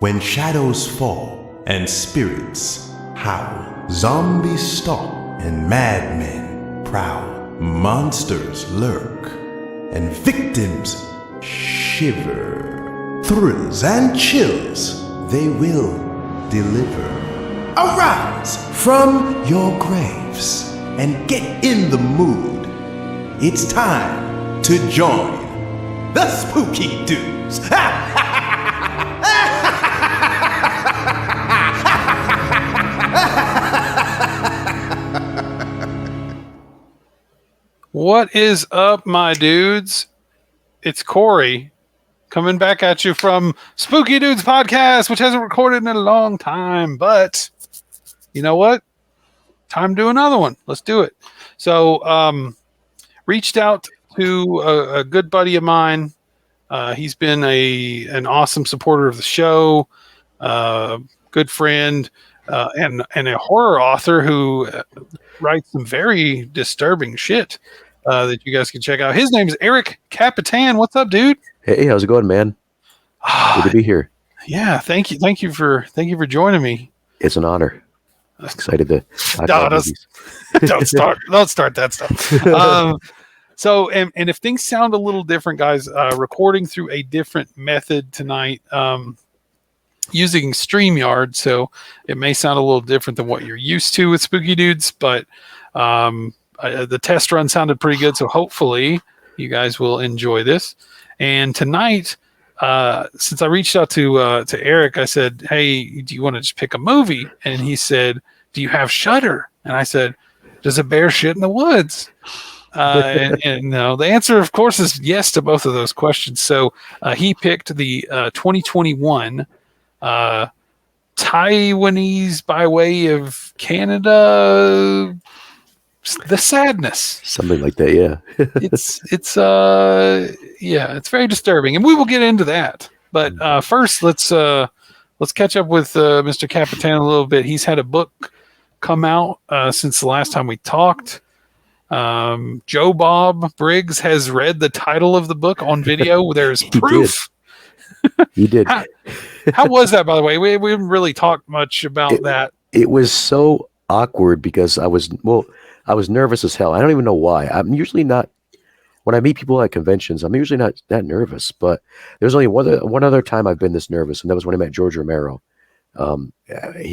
When shadows fall and spirits howl, zombies stalk and madmen prowl, monsters lurk and victims shiver. Thrills and chills they will deliver. Arise from your graves and get in the mood. It's time to join the Spooky Dudes. What is up, my dudes? It's Corey coming back at you from Spooky Dudes Podcast, which hasn't recorded in a long time, but you know what? Time to do another one. Let's do it. So, reached out to a good buddy of mine. He's been an awesome supporter of the show, good friend, and a horror author who writes some very disturbing shit that you guys can check out. His name is Eric Kapitan. What's up, dude? Hey, how's it going, man? Good to be here. Yeah, thank you for joining me. It's an honor. I'm excited to talk about movies. Don't start that stuff. So, and if things sound a little different, guys, recording through a different method tonight, using StreamYard, so it may sound a little different than what you're used to with Spooky Dudes, but the test run sounded pretty good, so hopefully you guys will enjoy this. And tonight, since I reached out to Eric, I said, "Hey, do you want to just pick a movie?" And he said, "Do you have Shudder?" And I said, "Does a bear shit in the woods?" And no, the answer, of course, is yes to both of those questions. So he picked the 2021 Taiwanese by way of Canada, The Sadness. Something like that, yeah. It's very disturbing, and we will get into that. But first, let's catch up with Mr. Kapitan a little bit. He's had a book come out since the last time we talked. Joe Bob Briggs has read the title of the book on video. There's proof. He did. How was that, by the way? We didn't really talk much about that. It was so awkward because I was nervous as hell. I don't even know why. I'm usually not, when I meet people at conventions, I'm usually not that nervous, but there's only one other time I've been this nervous, and that was when I met George Romero. I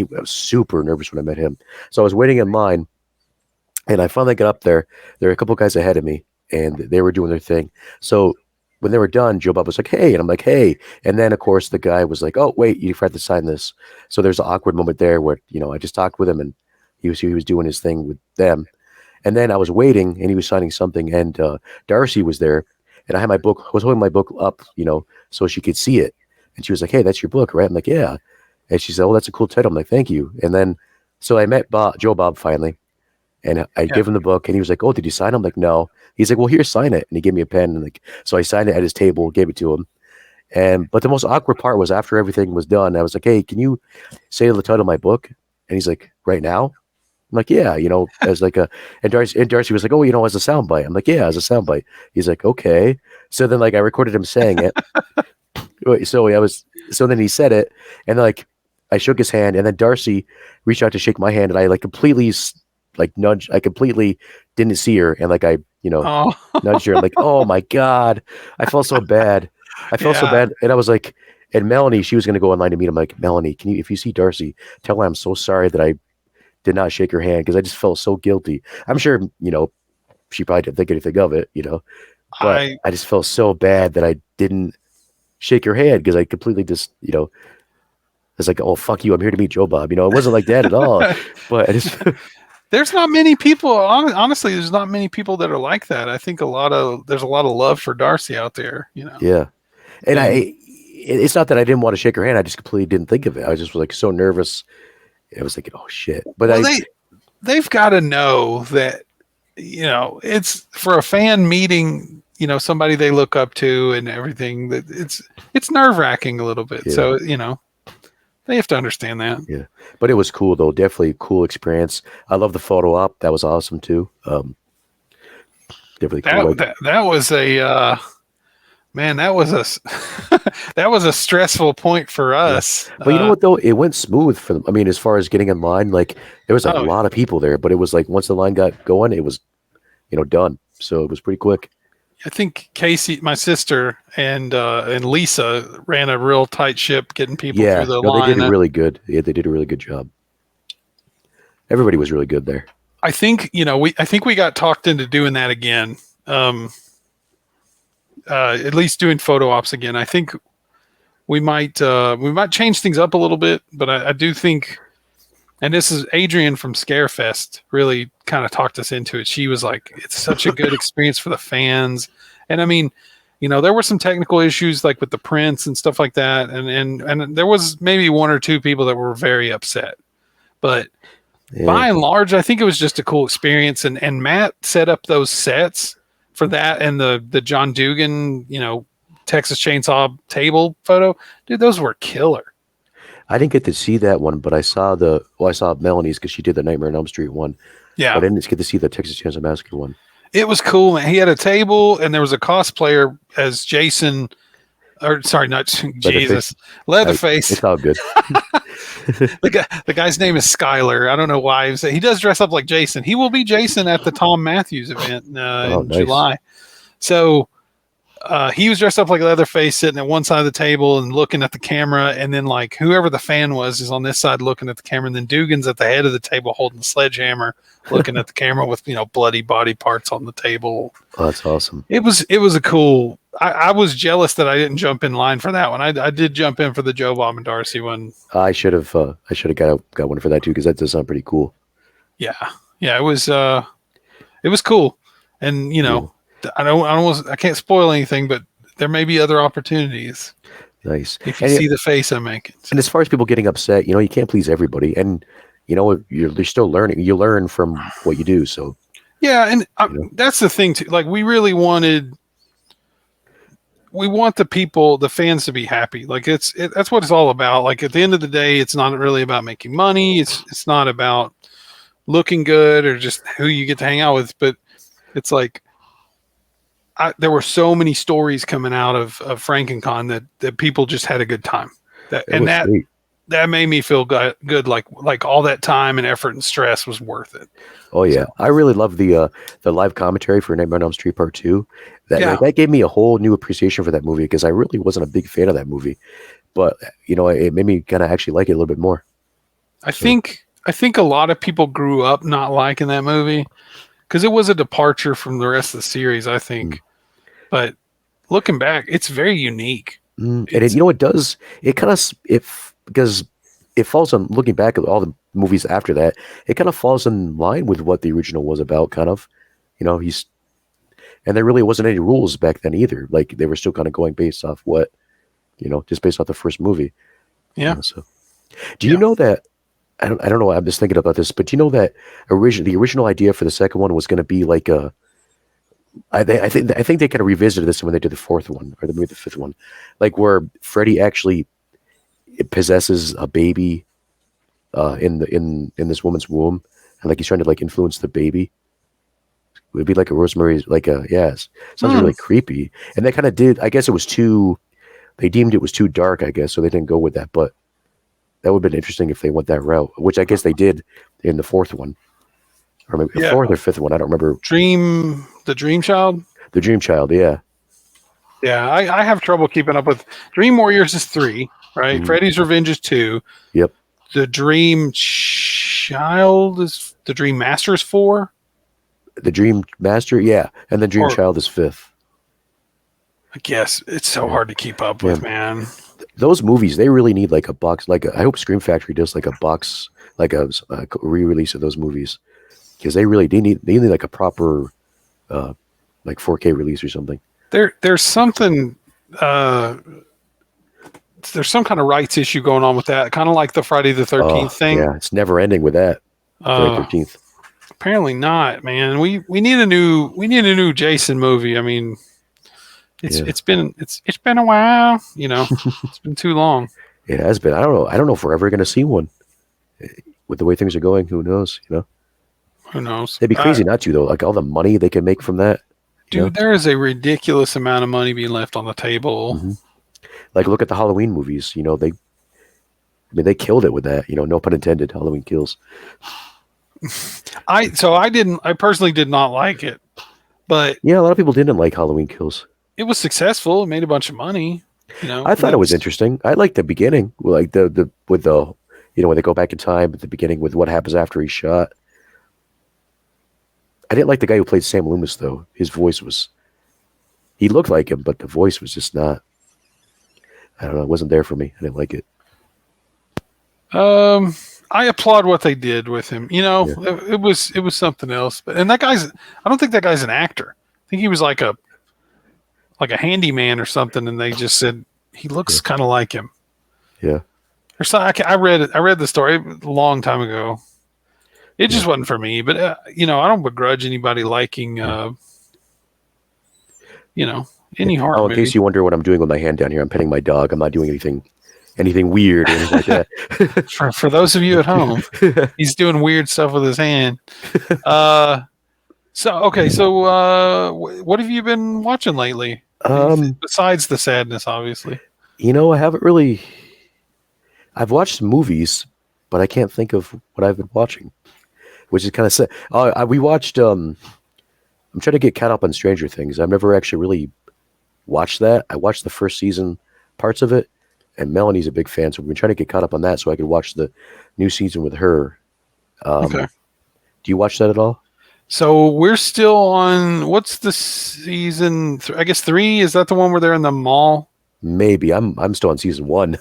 was super nervous when I met him. So I was waiting in line, and I finally got up there. There were a couple guys ahead of me, and they were doing their thing. So when they were done, Joe Bob was like, "Hey," and I'm like, "Hey." And then, of course, the guy was like, "Oh, wait, you forgot to sign this." So there's an awkward moment there where, I just talked with him, and he was doing his thing with them. And then I was waiting, and he was signing something, and Darcy was there, and I had my book. I was holding my book up, so she could see it. And she was like, "Hey, that's your book, right?" I'm like, "Yeah." And she said, "Oh, that's a cool title." I'm like, "Thank you." And then, so I met Joe Bob finally, and I gave him the book, and he was like, "Oh, did you sign it?" I'm like, "No." He's like, "Well, here, sign it." And he gave me a pen, and so I signed it at his table, gave it to him. But the most awkward part was after everything was done, I was like, "Hey, can you say the title of my book?" And he's like, "Right now?" I'm like, "Yeah," as like and Darcy was like, "Oh, as a soundbite." I'm like, "Yeah, as a soundbite." He's like, "Okay." So then I recorded him saying it. So then he said it, and I shook his hand, and then Darcy reached out to shake my hand, and I completely nudged. I completely didn't see her, and I nudged her. I'm like, "Oh my God." I felt so bad. So bad. And I was like, and Melanie, she was going to go online to meet him. I'm like, "Melanie, if you see Darcy, tell her I'm so sorry that I did not shake her hand, because I just felt so guilty." I'm sure, she probably didn't think anything of it, but I just felt so bad that I didn't shake her hand, because I completely just, I was like, "Oh, fuck you. I'm here to meet Joe Bob." It wasn't like that at all. But I just... There's not many people, honestly, there's not many people that are like that. I think there's a lot of love for Darcy out there, Yeah. And it's not that I didn't want to shake her hand. I just completely didn't think of it. I was just so nervous. I was thinking, "Oh shit!" But they've got to know that it's for a fan meeting, somebody they look up to and everything. That it's nerve wracking a little bit. Yeah. So they have to understand that. Yeah, but it was cool though. Definitely a cool experience. I love the photo op. That was awesome too. Definitely cool. That was a Man, that was that was a stressful point for us. But you know what though? It went smooth for them. I mean, as far as getting in line, like there was a Oh, lot of people there, but it was like once the line got going, it was, done. So it was pretty quick. I think Casey, my sister, and Lisa ran a real tight ship getting people Yeah, through the no, they line. did it really good. Yeah, they did a really good job. Everybody was really good there. I think I think we got talked into doing that again. At least doing photo ops again. I think we might change things up a little bit, but I do think, and this is Adrian from Scarefest really kind of talked us into it. She was like, it's such a good experience for the fans. And I mean, there were some technical issues like with the prints and stuff like that. And there was maybe one or two people that were very upset, but by and large, I think it was just a cool experience. And Matt set up those sets for that and the John Dugan, Texas Chainsaw table photo. Dude, those were killer. I didn't get to see that one, but I saw Melanie's because she did the Nightmare on Elm Street one. Yeah. But I didn't get to see the Texas Chainsaw Massacre one. It was cool, man. He had a table and there was a cosplayer as Jason, or sorry, not Jesus, Leatherface. It's all good. The guy's name is Skyler. I don't know why. He does dress up like Jason. He will be Jason at the Tom Matthews event in nice. July. So he was dressed up like Leatherface, sitting at one side of the table and looking at the camera. And then like whoever the fan was is on this side looking at the camera. And then Dugan's at the head of the table holding the sledgehammer, looking at the camera with, bloody body parts on the table. Oh, that's awesome. It was a cool. I was jealous that I didn't jump in line for that one. I did jump in for the Joe Bob and Darcy one. I should have got one for that too, because that does sound pretty cool. Yeah. It was cool. And I can't spoil anything, but there may be other opportunities. Nice. If you see the face I'm making. And as far as people getting upset, you can't please everybody, and you're still learning. You learn from what you do. So yeah, and that's the thing too. Like we really want the fans to be happy. Like that's what it's all about. Like at the end of the day, it's not really about making money. It's not about looking good or just who you get to hang out with. But it's like there were so many stories coming out of FrankenCon that people just had a good time. That made me feel good. Like all that time and effort and stress was worth it. Oh yeah, I really love the live commentary for Nightmare on Elm Street Part 2. That gave me a whole new appreciation for that movie, because I really wasn't a big fan of that movie, but it made me kind of actually like it a little bit more. I think a lot of people grew up not liking that movie because it was a departure from the rest of the series, I think. But looking back, it's very unique. And it does. It kind of because it falls on, looking back at all the movies after that, it kind of falls in line with what the original was about, kind of. And there really wasn't any rules back then either. Like they were still kind of going based off what, just based off the first movie. Yeah. So, do you know that? I don't know. I'm just thinking about this, but do you know that the original idea for the second one was going to be like a. I think they kind of revisited this when they did the fourth one, or maybe the fifth one, like where Freddy actually possesses a baby in this woman's womb, and like he's trying to like influence the baby. It would be like a Rosemary's, sounds really creepy. And they kind of did. I guess they deemed it was too dark, I guess, so they didn't go with that. But that would have been interesting if they went that route, which I guess they did in the fourth one, or maybe the fourth or fifth one. I don't remember. The Dream Child. The Dream Child, yeah. Yeah, I have trouble keeping up with. Dream Warriors is 3, right? Mm-hmm. Freddy's Revenge is 2. Yep. The Dream Child is the Dream Master is 4. The Dream Master, yeah, and the Dream Child is 5th. I guess it's so hard to keep up with, man. Those movies, they really need like a box. I hope Scream Factory does like a box, like a re-release of those movies, because they need like a proper, like 4K release or something. There's something. There's some kind of rights issue going on with that, kind of like the Friday the 13th thing. Yeah, it's never ending with that. Friday 13th. Apparently not, man. We need a new Jason movie. I mean, it's been a while, It's been too long. It has been. I don't know if we're ever going to see one. With the way things are going, who knows? Who knows? It'd be crazy not to, though. Like all the money they can make from that. Dude, there is a ridiculous amount of money being left on the table. Mm-hmm. Like, look at the Halloween movies. They killed it with that. No pun intended. Halloween Kills. I personally did not like it, but yeah, a lot of people didn't like Halloween Kills. It was successful. It made a bunch of money. I thought it was interesting. I liked the beginning, like the with the when they go back in time at the beginning with what happens after he's shot. I didn't like the guy who played Sam Loomis though. His voice he looked like him, but the voice was just not. I don't know. It wasn't there for me. I didn't like it. I applaud what they did with him. It was something else. And that guy's. I don't think that guy's an actor. I think he was like a handyman or something, and they just said he looks kind of like him. Yeah. Or so I read the story a long time ago. It just wasn't for me. But I don't begrudge anybody liking any horror movie. In case you wonder what I'm doing with my hand down here, I'm petting my dog. I'm not doing anything weird or anything like that. For those of you at home, he's doing weird stuff with his hand. So what have you been watching lately? Besides the sadness, obviously. I haven't really. I've watched movies, but I can't think of what I've been watching, which is kind of sad. We watched. I'm trying to get caught up on Stranger Things. I've never actually really watched that. I watched the first season, parts of it, and Melanie's a big fan, so we've been trying to get caught up on that so I could watch the new season with her. Okay. Do you watch that at all? So we're still on. What's the season? I guess 3. Is that the one where they're in the mall? Maybe I'm still on season 1.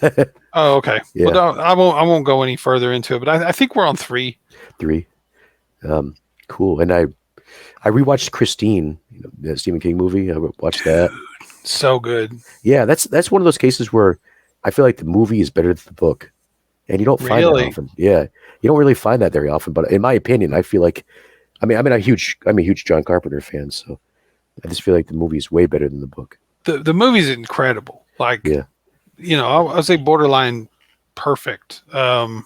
Oh, okay. Yeah. Well, I won't go any further into it, but I think we're on 3. 3. Cool. And I rewatched Christine, the Stephen King movie. I watched that. So good. Yeah, that's one of those cases where I feel like the movie is better than the book, and you don't find that often. Yeah, you don't really find that very often. But in my opinion, I feel like. I'm a huge John Carpenter fan, so I just feel like the movie is way better than the book. The movie's incredible. Like, I would say borderline perfect. I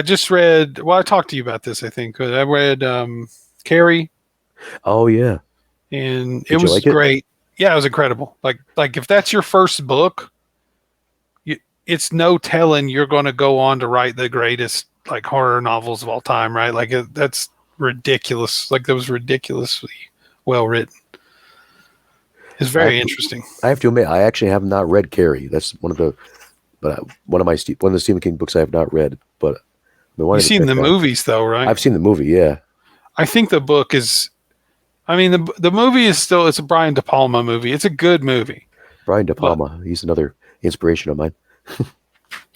just read. Well, I talked to you about this. I think I read Carrie. Oh yeah, and it was great. Yeah, it was incredible. Like if that's your first book, it's no telling you're going to go on to write the greatest like horror novels of all time, right? Like that's ridiculous. Like that was ridiculously well written. It's very interesting. I have to admit, I actually have not read Carrie. That's one of the Stephen King books I have not read. But you've seen the movies, though, right? I've seen the movie. Yeah. I think the book is. I mean, the movie is still. It's a Brian De Palma movie. It's a good movie. Brian De Palma. He's another inspiration of mine.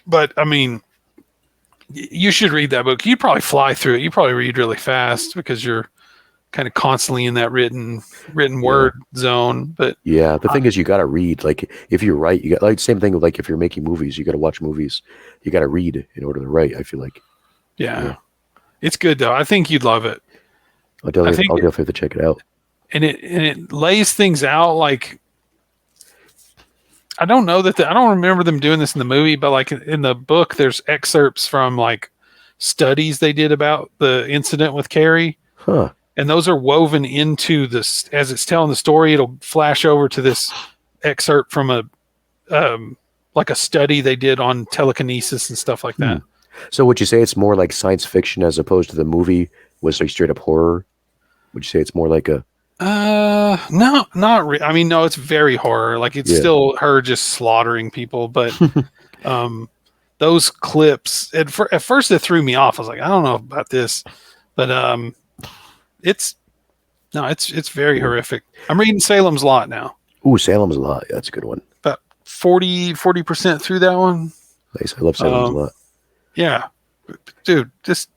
But I mean. You should read that book. You'd probably fly through it. You probably read really fast because you're kind of constantly in that written word zone. But yeah, the thing is, you got to read. Like if you write, you got like same thing with like if you're making movies, you got to watch movies. You got to read in order to write. I feel like. Yeah, it's good though. I think you'd love it. I'll definitely have to check it out. And it lays things out like. I don't know that I don't remember them doing this in the movie, but like in the book, there's excerpts from like studies they did about the incident with Carrie. Huh. And those are woven into this, as it's telling the story, it'll flash over to this excerpt from a study they did on telekinesis and stuff like that. So would you say it's more like science fiction as opposed to the movie was like straight up horror? Would you say it's more like a no, not really. I mean, no, it's very horror. Like it's still her just slaughtering people, but those clips at first it threw me off. I was like, I don't know about this, but it's very horrific. I'm reading Salem's Lot now. Ooh, Salem's Lot. Yeah, that's a good one. About 40% through that one. Nice. I love Salem's Lot. Yeah, dude, just.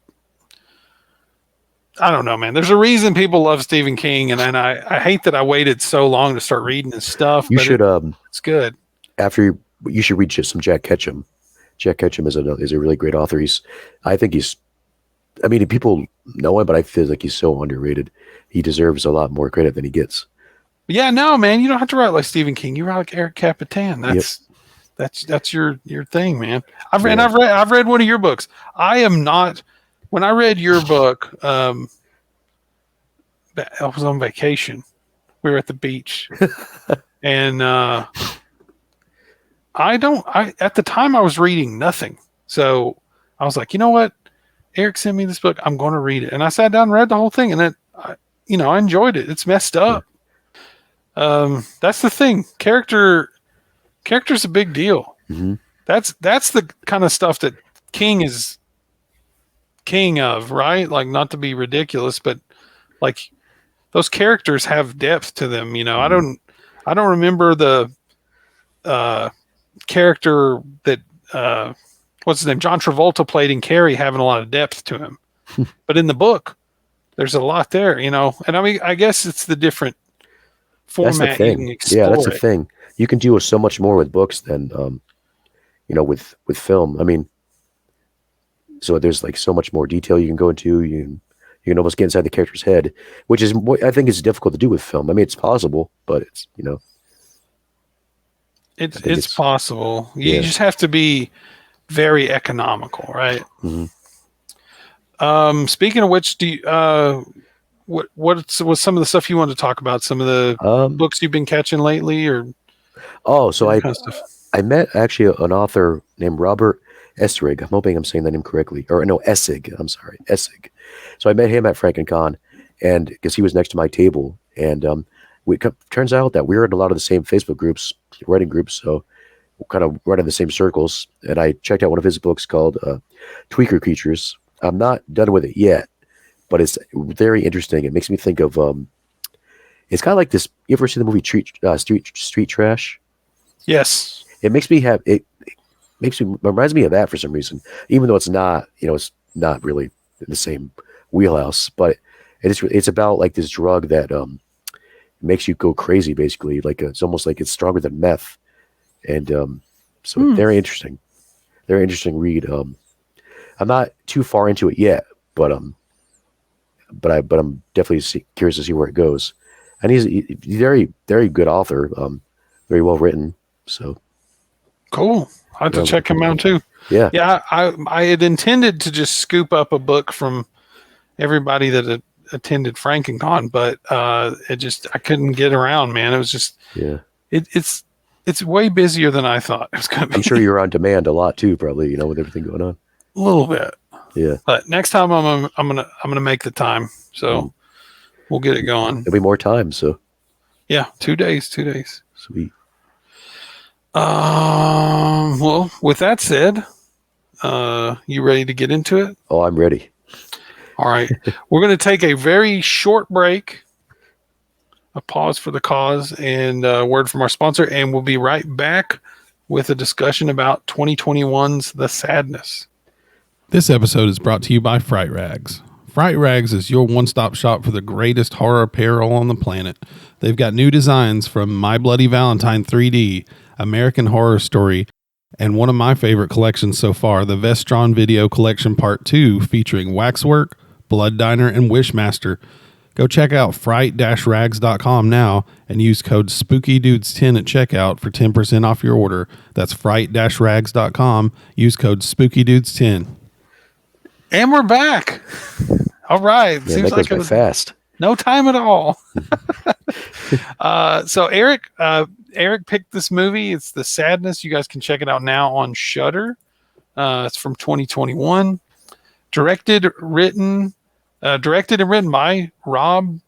I don't know, man. There's a reason people love Stephen King, and I hate that I waited so long to start reading his stuff. You should. It's good. You should read just some Jack Ketchum. Jack Ketchum is a really great author. I think he's. I mean, people know him, but I feel like he's so underrated. He deserves a lot more credit than he gets. Yeah, no, man. You don't have to write like Stephen King. You write like Eric Kapitan. That's your thing, man. I've read one of your books. I am not. When I read your book, I was on vacation. We were at the beach, and at the time I was reading nothing. So I was like, you know what? Eric sent me this book. I'm going to read it. And I sat down and read the whole thing, and I enjoyed it. It's messed up. That's the thing. Character's a big deal. Mm-hmm. That's the kind of stuff that King is king of, right? Like, not to be ridiculous, but like those characters have depth to them. Mm-hmm. I don't remember the character that what's his name, John Travolta played in Carrie, having a lot of depth to him. But in the book, there's a lot there, and I mean, I guess it's the different format. That's the thing. Yeah, that's the thing. You can do so much more with books than with film. I mean, so there's like so much more detail you can go into. You can almost get inside the character's head, which is what I think is difficult to do with film. I mean, it's possible, but it's it's possible. You just have to be very economical, right? Mm-hmm. Speaking of which, do you, what's some of the stuff you want to talk about? Some of the books you've been catching lately, or so I met actually an author named Robert Essrig. I'm hoping I'm saying that name correctly. Or no, Essig. I'm sorry, Essig. So I met him at FrankenCon, and because he was next to my table, and turns out that we're in a lot of the same Facebook groups, writing groups, so we're kind of running the same circles. And I checked out one of his books called Tweaker Creatures. I'm not done with it yet, but it's very interesting. It makes me think of it's kind of like this. You ever see the movie Street Trash? Yes. It makes me reminds me of that for some reason, even though it's not really in the same wheelhouse, but it's about like this drug that makes you go crazy, basically. Like it's almost like it's stronger than meth, and so very interesting read. I'm not too far into it yet, but I'm definitely curious to see where it goes. And he's very, very good author, very well written. So cool. I have to check him out too. Yeah. Yeah. I had intended to just scoop up a book from everybody that had attended FrankenCon, but I couldn't get around, man. It was just, it's way busier than I thought it was going to be. I'm sure you're on demand a lot too, probably, with everything going on. A little bit. Yeah. But next time I'm gonna make the time. So we'll get it going. There'll be more time. So yeah, 2 days. Sweet. Well, with that said, you ready to get into it? Oh, I'm ready. All right. We're going to take a very short break, a pause for the cause, and a word from our sponsor, and we'll be right back with a discussion about 2021's The Sadness. This episode is brought to you by Fright Rags. Fright Rags is your one-stop shop for the greatest horror apparel on the planet. They've got new designs from My Bloody Valentine 3D, American Horror Story, and one of my favorite collections so far, the Vestron Video Collection Part 2, featuring Waxwork, Blood Diner, and Wishmaster. Go check out fright-rags.com now and use code SpookyDudes10 at checkout for 10% off your order. That's fright-rags.com. Use code SpookyDudes10. And we're back. All right. Yeah, seems like it was fast. No time at all. So Eric picked this movie. It's The Sadness. You guys can check it out now on Shudder. It's from 2021. Directed and written by Rob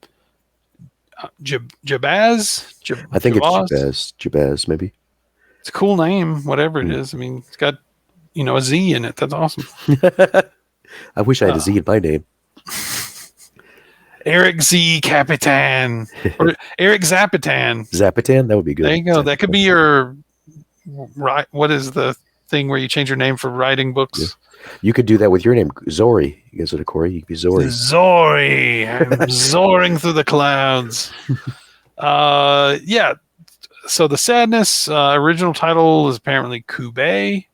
Jabaz. I think it's Jabaz, maybe. It's a cool name, whatever it is. I mean, it's got a Z in it. That's awesome. I wish I had a Z in my name. Eric Z. Kapitan. Or Eric Zapitan. Zapitan? That would be good. There you go. Zapitan. That could be your right. What is the thing where you change your name for writing books? Yeah. You could do that with your name, Zori. Instead of Corey, you could be Zori. Zori. I'm soaring through the clouds. Yeah. So The Sadness, original title is apparently Kube.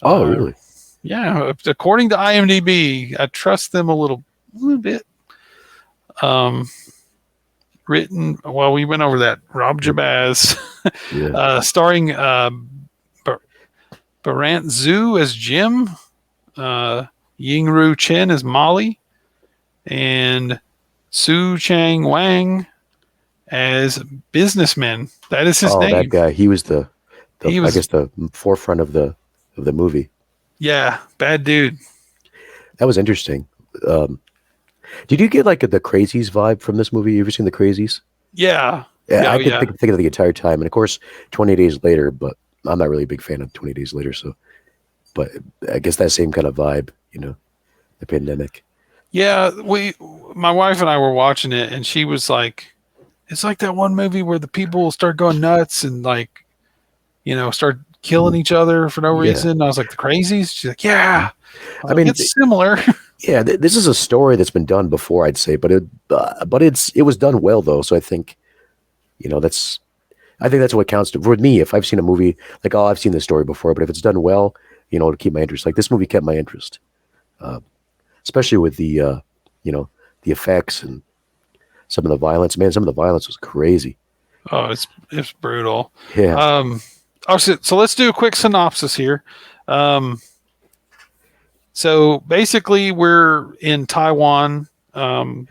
Oh, really? Yeah. According to IMDb, I trust them a little bit. Written, well, we went over that. Rob Jabaz, starring Barant Zhu as Jim, Yingru Chen as Molly, and Su Chang Wang as businessman. That is his name. That guy. He was He I was, guess the forefront of the movie. yeah, bad dude. That was interesting. Did you get like the Crazies vibe from this movie? You ever seen the Crazies? Yeah. Yeah, Yeah, I could yeah. think of it the entire time. And of course, 20 Days Later, but I'm not really a big fan of 20 Days Later. So, but I guess that same kind of vibe, the pandemic. Yeah, my wife and I were watching it, and she was like, "It's like that one movie where the people start going nuts and like, start killing each other for no Yeah. reason." And I was like, "The Crazies?" She's like, "Yeah." I mean, it's similar. yeah, this is a story that's been done before, I'd say, but it was done well though. So I think, I think that's what counts for me. If I've seen a movie like, oh, I've seen this story before, but if it's done well, it'll keep my interest. Like this movie kept my interest, especially with the the effects and some of the violence. Man, some of the violence was crazy. Oh, it's brutal. Yeah. So let's do a quick synopsis here. So basically, we're in Taiwan, and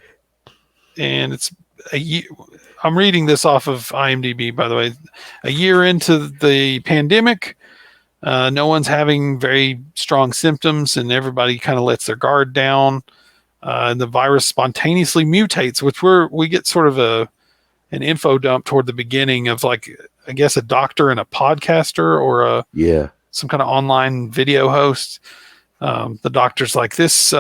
it's I'm reading this off of IMDb, by the way. A year into the pandemic, no one's having very strong symptoms, and everybody kind of lets their guard down. And the virus spontaneously mutates, which we get sort of an info dump toward the beginning of like, I guess, a doctor and a podcaster or some kind of online video host. The doctor's like, this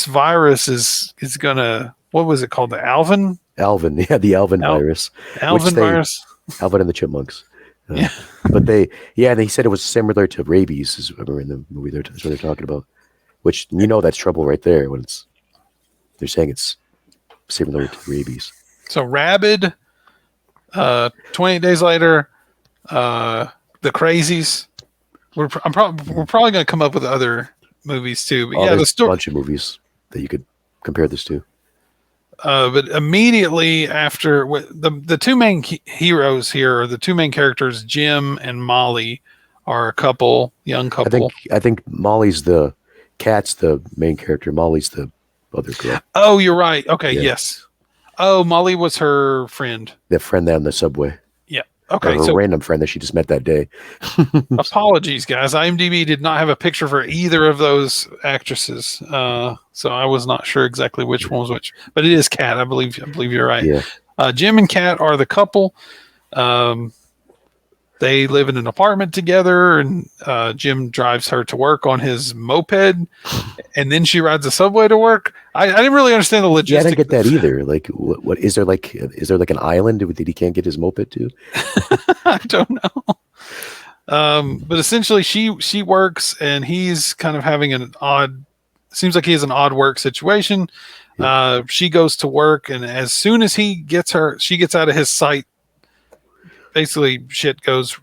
virus is gonna, what was it called? The Alvin, the Alvin virus. Alvin virus. Alvin and the Chipmunks. Yeah. But they said it was similar to rabies, is what in the movie that's what they're talking about. Which that's trouble right there when they're saying it's similar to rabies. So rabid, 28 Days Later, the Crazies. We're probably going to come up with other movies too. But yeah, there's a bunch of movies that you could compare this to. But immediately after the two main heroes here, or the two main characters, Jim and Molly, are a couple, young couple. I think Molly's Kat's the main character. Molly's the other girl. Oh, you're right. Okay, Yeah. yes. Oh, Molly was her friend. That friend there on the subway. Yeah. Okay. Or a random friend that she just met that day. Apologies, guys. IMDb did not have a picture for either of those actresses, so I was not sure exactly which one was which. But it is Kat. I believe you're right. Yeah. Jim and Kat are the couple. They live in an apartment together, and Jim drives her to work on his moped, and then she rides the subway to work. I didn't really understand the logistics. Yeah, I didn't get that either. Like, what is there like an island that he can't get his moped to? I don't know. But essentially, she works, and he's kind of having seems like he has an odd work situation. She goes to work, and as soon as she gets out of his sight, basically shit goes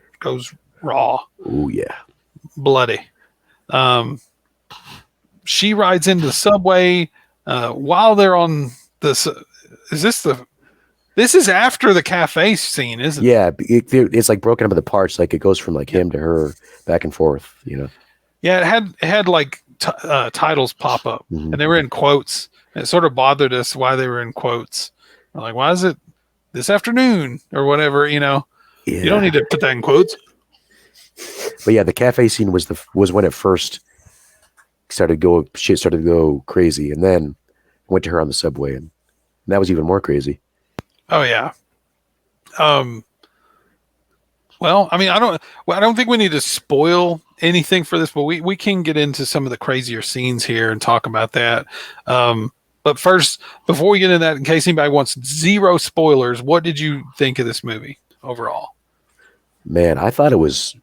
raw. Oh yeah, bloody. She rides into the subway while they're on this. This is after the cafe scene, isn't it? Yeah, it's like broken up into parts. Like it goes from like him to her, back and forth. Yeah, it had like titles pop up, Mm-hmm. and they were in quotes. It sort of bothered us why they were in quotes. We're like, why is it this afternoon or whatever? Yeah. You don't need to put that in quotes. But yeah, the cafe scene was when it first started to go crazy, and then went to her on the subway, and that was even more crazy. Oh yeah. Well, I mean, I don't think we need to spoil anything for this, but we can get into some of the crazier scenes here and talk about that. But first, before we get into that, in case anybody wants zero spoilers, what did you think of this movie overall? Man, I thought it was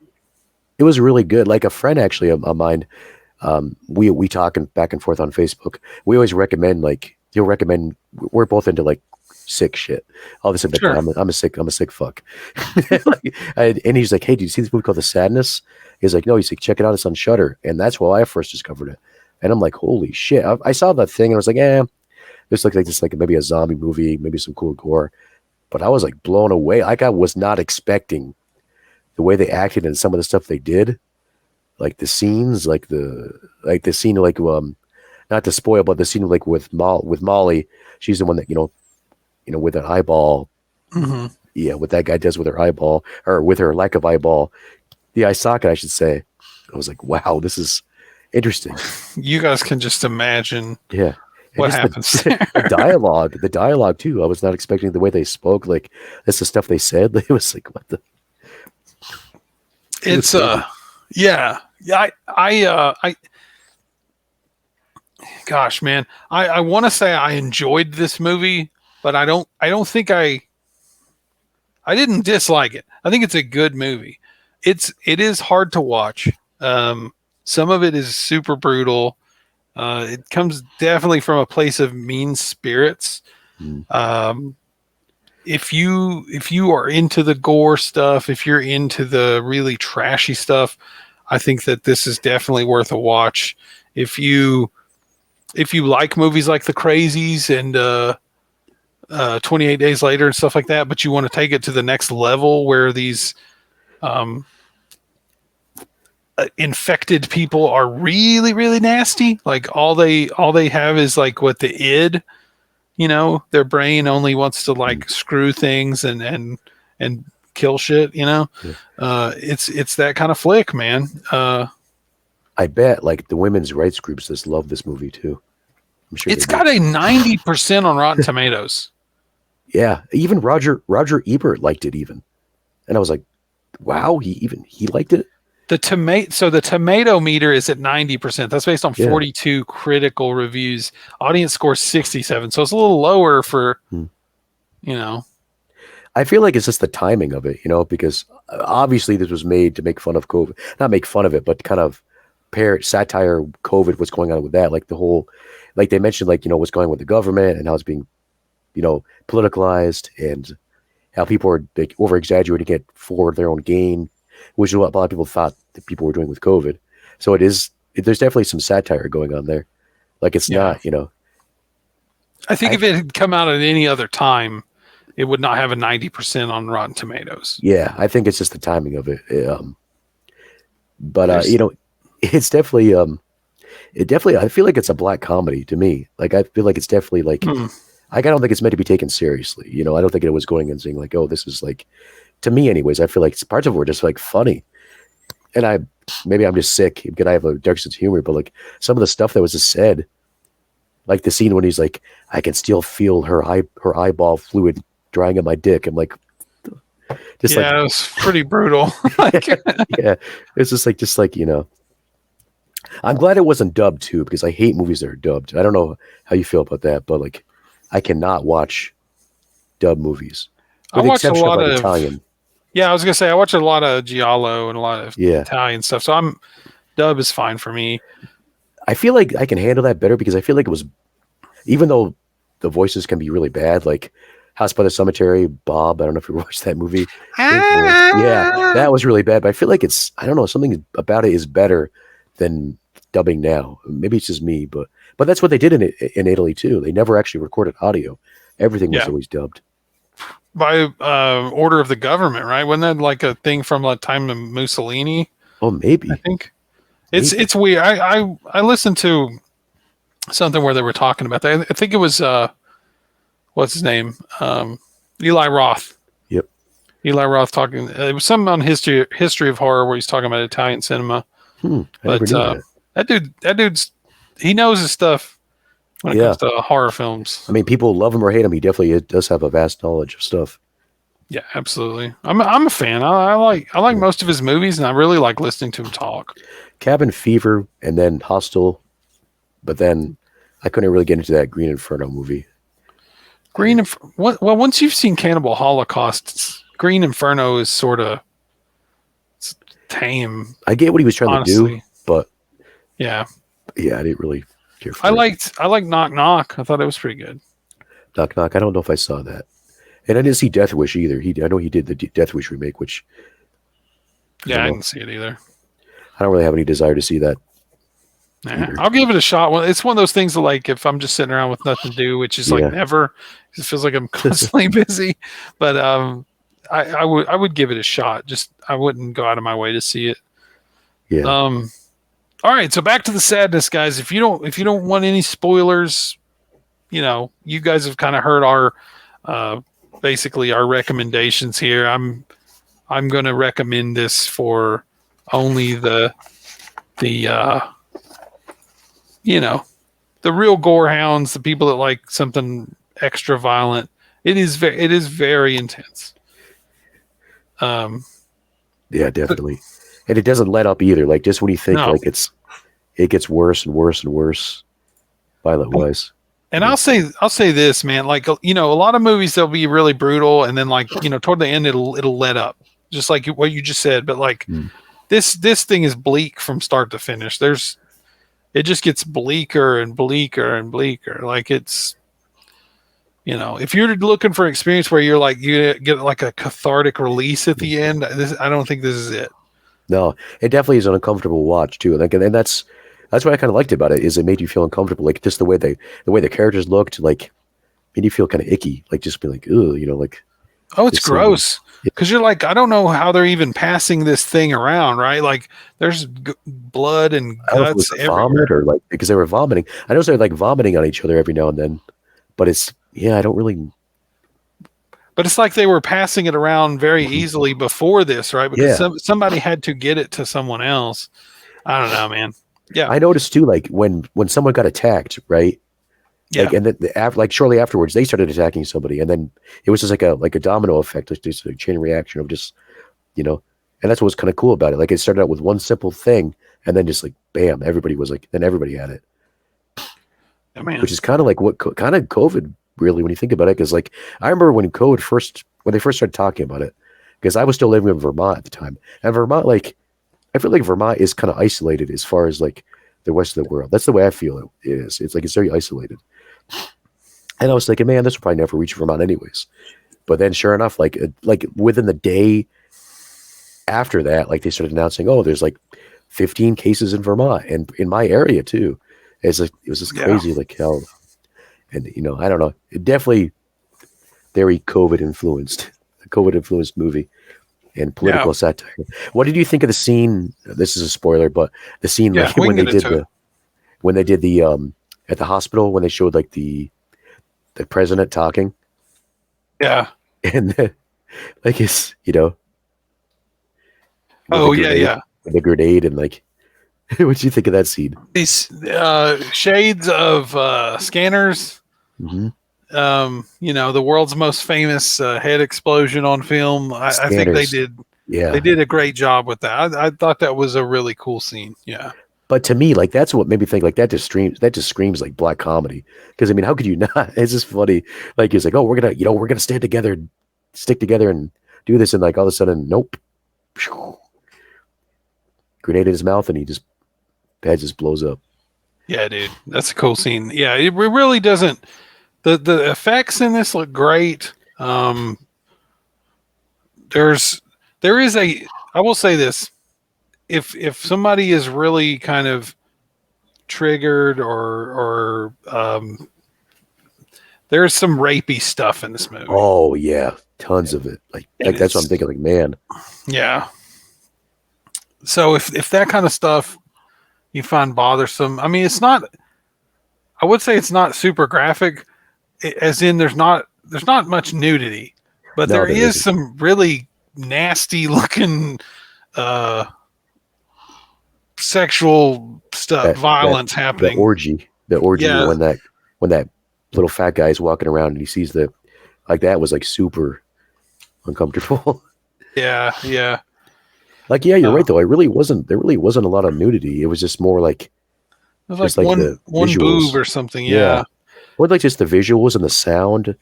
really good. Like a friend actually of mine, we talking back and forth on Facebook. We always recommend we're both into like sick shit. All this stuff. Sure. I'm a sick fuck. And he's like, hey, do you see this movie called The Sadness? He's like, no. He's like, check it out. It's on Shudder, and that's where I first discovered it. And I'm like, holy shit! I saw that thing and I was like, this looks like just like maybe a zombie movie, maybe some cool gore. But I was like blown away. Like I was not expecting the way they acted and some of the stuff they did, like the scenes, like the scene, like not to spoil, but the scene like with Molly, she's the one that with an eyeball. Mm-hmm. Yeah, what that guy does with her eyeball, or with her lack of eyeball, the eye socket, I should say. I was like, wow, this is interesting. You guys can just imagine Yeah. And what just happens the dialogue too. I was not expecting the way they spoke. Like that's the stuff they said. It was like, what the? It's yeah. I gosh, man, I want to say I enjoyed this movie, but I don't think I didn't dislike it. I think it's a good movie. It is hard to watch. Some of it is super brutal. It comes definitely from a place of mean spirits. If you are into the gore stuff, if you're into the really trashy stuff, I think that this is definitely worth a watch. If you like movies like The Crazies and 28 Days Later and stuff like that, but you want to take it to the next level where these infected people are really, really nasty. Like all they have is like what the id, their brain only wants to like screw things and kill shit. It's that kind of flick, man. I bet like the women's rights groups just love this movie too. I'm sure it's got a 90% on Rotten Tomatoes. Yeah, even Roger Ebert liked it even, and I was like, wow, he liked it. The tomato meter is at 90%. That's based on 42 critical reviews. Audience score 67, so it's a little lower for, I feel like it's just the timing of it, because obviously this was made to make fun of COVID, not make fun of it, but kind of satire COVID, what's going on with that, like the whole, like they mentioned, like what's going on with the government and how it's being, politicalized, and how people are like, over exaggerating it for their own gain, which is what a lot of people thought that people were doing with COVID. So there's definitely some satire going on there. Like it's not, I think if it had come out at any other time, it would not have a 90% on Rotten Tomatoes. Yeah, I think it's just the timing of it. But it's definitely, I feel like it's a black comedy to me. Like I feel like it's definitely like, I don't think it's meant to be taken seriously. I don't think it was going and saying like, oh, this is like, to me anyways, I feel like parts of it were just like funny. And maybe I'm just sick because I have a dark sense of humor, but like some of the stuff that was just said, like the scene when he's like, I can still feel her eyeball fluid drying on my dick. I'm like, it was pretty brutal. Yeah. It's just like, I'm glad it wasn't dubbed too, because I hate movies that are dubbed. I don't know how you feel about that, but like, I cannot watch dub movies. I watch a lot of Italian. Yeah, I was gonna say I watch a lot of Giallo and a lot of Italian stuff. So dub is fine for me. I feel like I can handle that better because I feel like it was, even though the voices can be really bad, like House by the Cemetery, Bob. I don't know if you watched that movie. Yeah, that was really bad. But I feel like I don't know, something about it is better than dubbing now. Maybe it's just me, but that's what they did in Italy too. They never actually recorded audio. Everything was always dubbed. By order of the government, right? Wasn't that like a thing from the time of Mussolini? Oh, maybe. I think it's weird. I listened to something where they were talking about that. I think it was what's his name? Eli Roth. Yep. Eli Roth talking. It was something on history of horror where he's talking about Italian cinema. But that dude's he knows his stuff when it comes to horror films. I mean, people love him or hate him. He definitely does have a vast knowledge of stuff. Yeah, absolutely. I'm a fan. I like most of his movies, and I really like listening to him talk. Cabin Fever, and then Hostel, but then I couldn't really get into that Green Inferno movie. Well, once you've seen Cannibal Holocaust, Green Inferno is sort of tame. I get what he was trying to do, but yeah, I didn't really care for it. I liked Knock Knock. I thought it was pretty good. Knock Knock. I don't know if I saw that, and I didn't see Death Wish either. I know he did the Death Wish remake, which I didn't see it either. I don't really have any desire to see that. Nah, I'll give it a shot. Well, it's one of those things that, like, if I'm just sitting around with nothing to do, which is like never, it feels like I'm constantly busy. But I would give it a shot. Just I wouldn't go out of my way to see it. Yeah. All right, so back to the sadness, guys. If you don't want any spoilers, you guys have kind of heard our basically our recommendations here. I'm going to recommend this for only the the real gore hounds, the people that like something extra violent. It is very intense. Yeah, definitely. And it doesn't let up either. Like just when you think No. like it gets worse and worse and worse, violent wise. And I'll say this, man. Like a lot of movies they'll be really brutal, and then like toward the end it'll let up, just like what you just said. But like this thing is bleak from start to finish. It just gets bleaker and bleaker and bleaker. Like it's if you're looking for an experience where you're like you get like a cathartic release at the end, I don't think this is it. No, it definitely is an uncomfortable watch too. And that's what I kind of liked about it is it made you feel uncomfortable. Like just the way the characters looked, like made you feel kind of icky. Like just be like, ooh, like. Oh, it's gross. Because you're like, I don't know how they're even passing this thing around, right? Like there's blood and guts everywhere. Vomit or like because they were vomiting. I know they're like vomiting on each other every now and then, but I don't really. But it's like they were passing it around very easily before this, right? Because somebody had to get it to someone else. I don't know, man. Yeah, I noticed too. Like when someone got attacked, right? Yeah. Like, and then like shortly afterwards, they started attacking somebody, and then it was just like a domino effect, like just a chain reaction of just, and that's what was kind of cool about it. Like it started out with one simple thing, and then just like bam, everybody had it. Oh, man. Which is kind of like what kind of COVID really, when you think about it, because like I remember when they first started talking about it, because I was still living in Vermont at the time, and Vermont, like I feel like Vermont is kind of isolated as far as like the rest of the world. That's the way I feel it is. It's like it's very isolated. And I was thinking, man, this will probably never reach Vermont anyways. But then sure enough, like within the day after that, like they started announcing, oh, there's like 15 cases in Vermont and in my area too. It's like, it was just crazy, like hell. And I don't know. It definitely very COVID influenced movie and political satire. What did you think of the scene? This is a spoiler, but the scene like, when they did the at the hospital when they showed like the president talking. Yeah. And like it's Oh yeah. The grenade and like what do you think of that scene? These shades of scanners. Mm-hmm. The world's most famous head explosion on film. I think they did. Yeah, they did a great job with that. I thought that was a really cool scene. Yeah. But to me, like that's what made me think like that just screams like black comedy. Because I mean, how could you not? It's just funny. Like he's like, oh, we're gonna stand together, stick together, and do this, and like all of a sudden, nope, grenade in his mouth, and head just blows up. Yeah, dude, that's a cool scene. Yeah, it really doesn't. The effects in this look great. There is a. I will say this. If somebody is really kind of triggered or there's some rapey stuff in this movie. Oh yeah, tons of it. Like that's what I'm thinking. Like man, yeah. So if that kind of stuff you find bothersome, I mean, it's not. I would say it's not super graphic, as in there's not much nudity, but there is some really nasty looking. Sexual stuff, violence happening. The orgy when that little fat guy is walking around and he sees that was like super uncomfortable. Yeah. Like you're right though. There really wasn't a lot of nudity. It was just more like it was like one boob or something. Yeah. Or like just the visuals and the sound.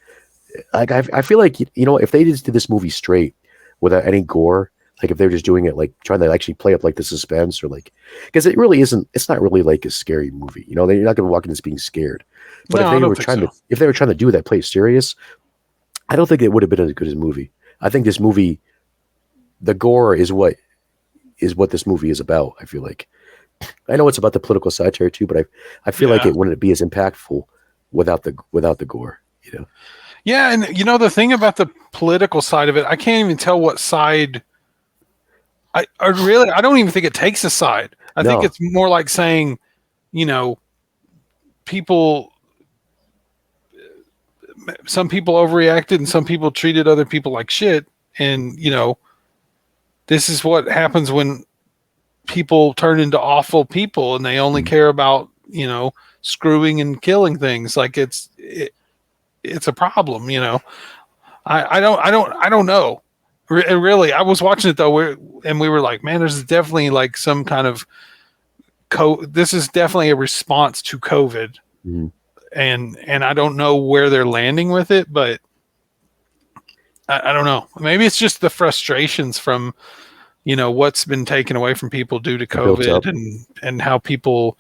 Like I feel like if they just did this movie straight without any gore. Like if they're just doing it, like trying to actually play up like the suspense or like, because it really isn't. It's not really like a scary movie. You're not going to walk in this being scared. But if they were trying to do that, play it serious, I don't think it would have been as good as a movie. I think this movie, the gore is what this movie is about. I feel like. I know it's about the political satire too, but I feel like it wouldn't be as impactful without the gore. Yeah, and the thing about the political side of it, I can't even tell what side. I don't even think it takes a side. I think it's more like saying, you know, some people overreacted and some people treated other people like shit. And, you know, this is what happens when people turn into awful people and they only care about, you know, screwing and killing things. Like it's a problem, you know. I don't know. Really, I was watching it though, and we were like, man, there's definitely like some kind of this is definitely a response to COVID. Mm-hmm. And I don't know where they're landing with it, but I don't know. Maybe it's just the frustrations from, you know, what's been taken away from people due to COVID and how people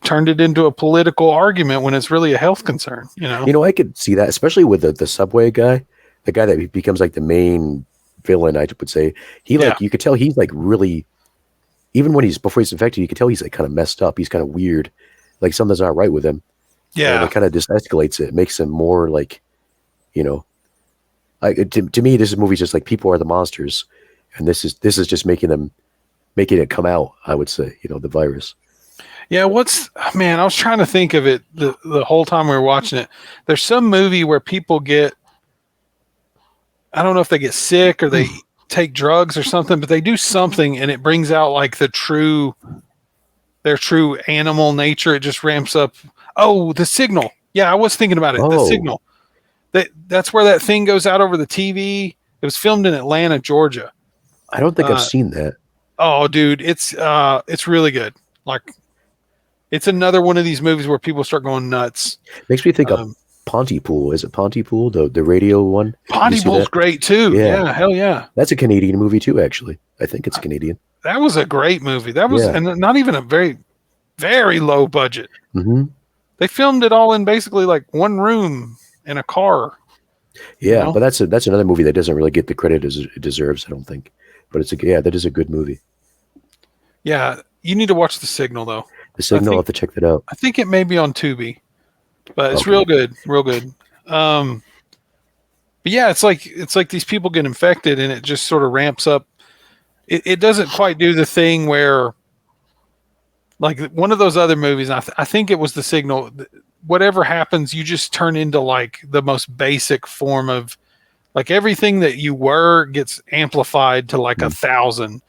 turned it into a political argument when it's really a health concern, you know? You know, I could see that, especially with the subway guy, the guy that becomes like the main villain, I would say. He like, you could tell he's like really, even when before he's infected, you could tell he's like kind of messed up. He's kind of weird. Like something's not right with him. Yeah. And it kind of just escalates it. It makes him more like, you know, to me, this movie's just like people are the monsters. And this is just making it come out, I would say, you know, the virus. Yeah. I was trying to think of it the whole time we were watching it. There's some movie where people I don't know if they get sick or they take drugs or something, but they do something and it brings out like their true animal nature. It just ramps up. Oh, The Signal. Yeah, I was thinking about it. The Signal. That's where that thing goes out over the TV. It was filmed in Atlanta, Georgia. I don't think I've seen that. Oh, dude, it's really good. Like, it's another one of these movies where people start going nuts. Makes me think of Pontypool. Is it Pontypool, the radio one? Pontypool's great too. Yeah, hell yeah. That's a Canadian movie too, actually. I think it's Canadian. That was a great movie. That was and not even a very, very low budget. Mm-hmm. They filmed it all in basically like one room in a car. Yeah, you know? but that's another movie that doesn't really get the credit as it deserves, I don't think. But that is a good movie. Yeah, you need to watch The Signal though. The Signal, I'll have to check that out. I think it may be on Tubi, but it's real good. But yeah, it's like these people get infected and it just sort of ramps up. It doesn't quite do the thing where, like one of those other movies, I think it was The Signal. Whatever happens, you just turn into like the most basic form of, like everything that you were gets amplified to like 1,000.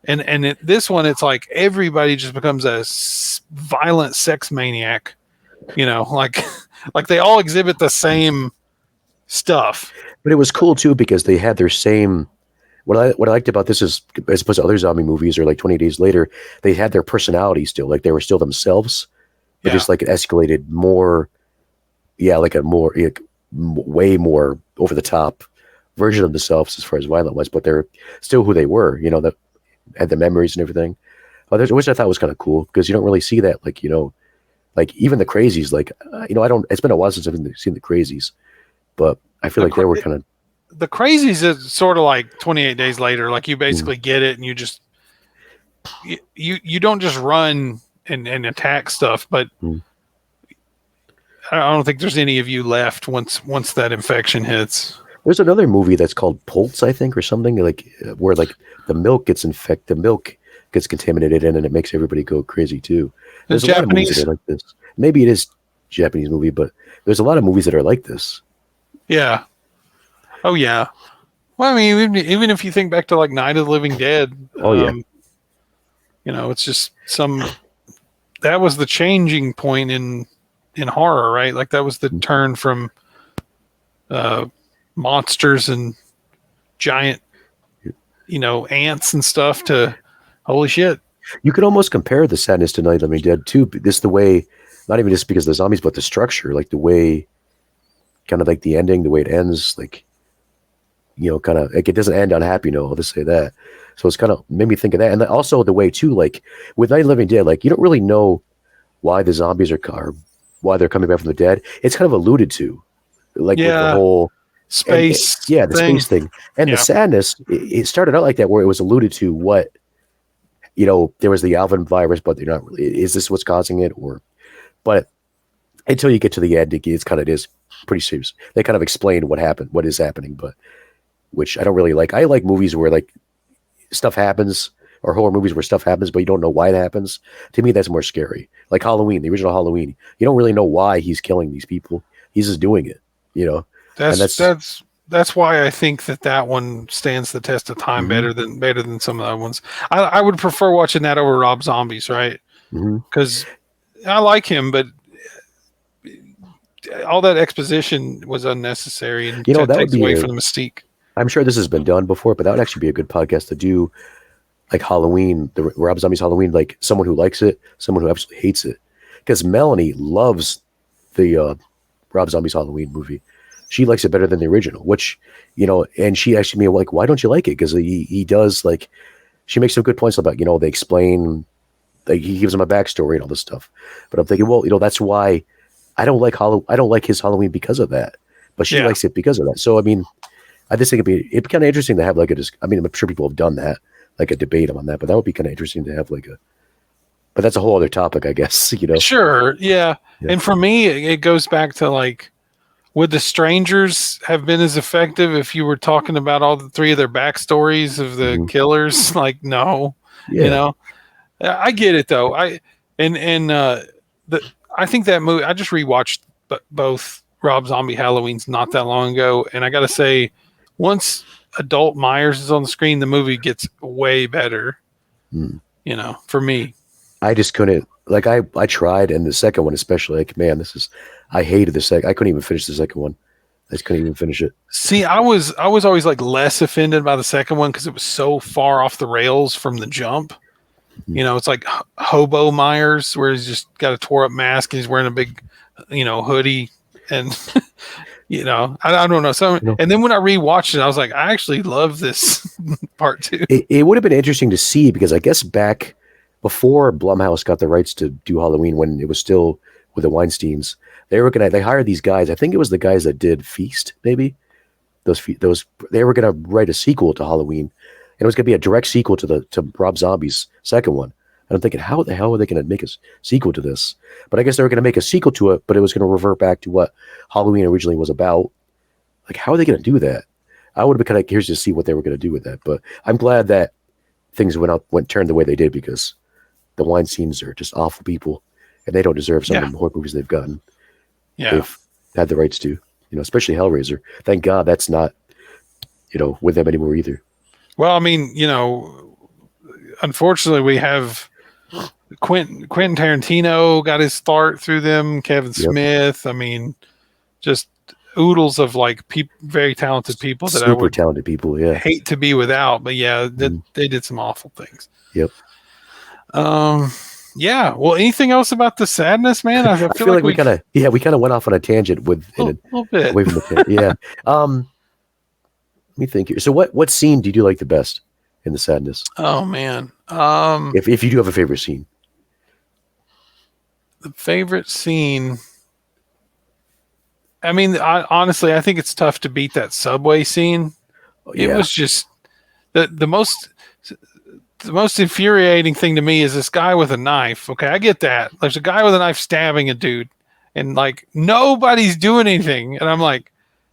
And this one, it's like everybody just becomes a violent sex maniac, you know, like they all exhibit the same stuff. But it was cool too because they had their same. What I liked about this is, as opposed to other zombie movies or like 20 Days Later, they had their personality still. Like they were still themselves, but just like it escalated more. Yeah, like a more, like, way more over the top version of themselves as far as violent was, but they're still who they were. You know, that had the memories and everything. Which I thought was kind of cool because you don't really see that. Like, you know, like even the Crazies. Like, you know, it's been a while since I've seen the Crazies, but I feel like they were kind of. The Crazies is sort of like 28 Days Later. Like you basically get it and you just, you don't just run and attack stuff, but I don't think there's any of you left once that infection hits. There's another movie that's called Pulse, I think, or something like where like the milk gets infected, the milk gets contaminated in, and it makes everybody go crazy too. There's a lot of movies that are like this. Maybe it is a Japanese movie, but there's a lot of movies that are like this. Yeah. Oh yeah. Well, I mean, even if you think back to like Night of the Living Dead, you know, it's just that was the changing point in horror, right? Like that was the turn from monsters and giant, you know, ants and stuff to holy shit. You could almost compare the sadness to Night of the Living Dead too. This the way, not even just because of the zombies, but the structure, like the way, kind of like the ending, the way it ends, like. You know, kind of like it doesn't end on a happy note. I'll just say that. So it's kind of made me think of that, and also the way too, like with Night of the Living Dead, like you don't really know why the zombies are why they're coming back from the dead. It's kind of alluded to, like with the whole space, space thing, and the sadness. It started out like that, where it was alluded to what, you know, there was the Alvin virus, but they're not really. Is this what's causing it, or? But until you get to the end, it's kind of is pretty serious. They kind of explain what happened, what is happening, but. Which I don't really like. I like movies where like stuff happens, or horror movies where stuff happens, but you don't know why it happens. To me, that's more scary. Like Halloween, the original Halloween, you don't really know why he's killing these people. He's just doing it, you know. And That's why I think that one stands the test of time better than some of the other ones. I would prefer watching that over Rob Zombie's, right? Because I like him, but all that exposition was unnecessary and that takes away from the mystique. I'm sure this has been done before, but that would actually be a good podcast to do, like Halloween, the Rob Zombie's Halloween, like someone who likes it, someone who absolutely hates it. Because Melanie loves the Rob Zombie's Halloween movie. She likes it better than the original, which, and she asked me, like, why don't you like it? Because he does, like, she makes some good points about, they explain, like, he gives them a backstory and all this stuff. But I'm thinking, well, that's why I don't like his Halloween because of that. But she likes it because of that. So, I mean, I just think it'd be kind of interesting to have like I'm sure people have done that, like a debate on that, but that would be kind of interesting to have but that's a whole other topic, I guess, Sure. Yeah. And for me, it goes back to like, would the Strangers have been as effective if you were talking about all the three of their backstories of the killers? Like, no, I get it though. I think that movie, I just rewatched both Rob Zombie Halloweens not that long ago. And I got to say, once adult Myers is on the screen, the movie gets way better, for me. I just couldn't, like, I tried, and the second one especially, like, man, I hated the second. I couldn't even finish the second one. I just couldn't even finish it. See, I was always like less offended by the second one because it was so far off the rails from the jump. It's like Hobo Myers, where he's just got a tore up mask and he's wearing a big, hoodie, and I don't know. So, and then when I rewatched it, I was like, I actually love this part two. It would have been interesting to see, because I guess back before Blumhouse got the rights to do Halloween, when it was still with the Weinsteins, they hired these guys. I think it was the guys that did Feast, maybe they were gonna write a sequel to Halloween, and it was gonna be a direct sequel to Rob Zombie's second one. And I'm thinking, how the hell are they gonna make a sequel to this? But I guess they were gonna make a sequel to it, but it was gonna revert back to what Halloween originally was about. Like, how are they gonna do that? I would have been kind of curious to see what they were gonna do with that. But I'm glad that things turned the way they did, because the Weinsteins are just awful people, and they don't deserve some of the horror movies they've gotten. Yeah, they've had the rights to, especially Hellraiser. Thank God that's not, with them anymore either. Well, I mean, unfortunately, we have Quentin Tarantino got his start through them. Kevin Smith. I mean, just oodles of like very talented people that super talented people. Yeah, hate to be without, but they did some awful things. Yep. Yeah. Well, anything else about the sadness, man? I feel like we kind of went off on a tangent with a little bit. Away from the yeah. Let me think here. So what scene do you like the best in the sadness? Oh man. If you do have a favorite scene. The favorite scene. I mean, honestly, I think it's tough to beat that subway scene. It was just the most infuriating thing to me is this guy with a knife. Okay, I get that. There's a guy with a knife stabbing a dude, and like nobody's doing anything. And I'm like,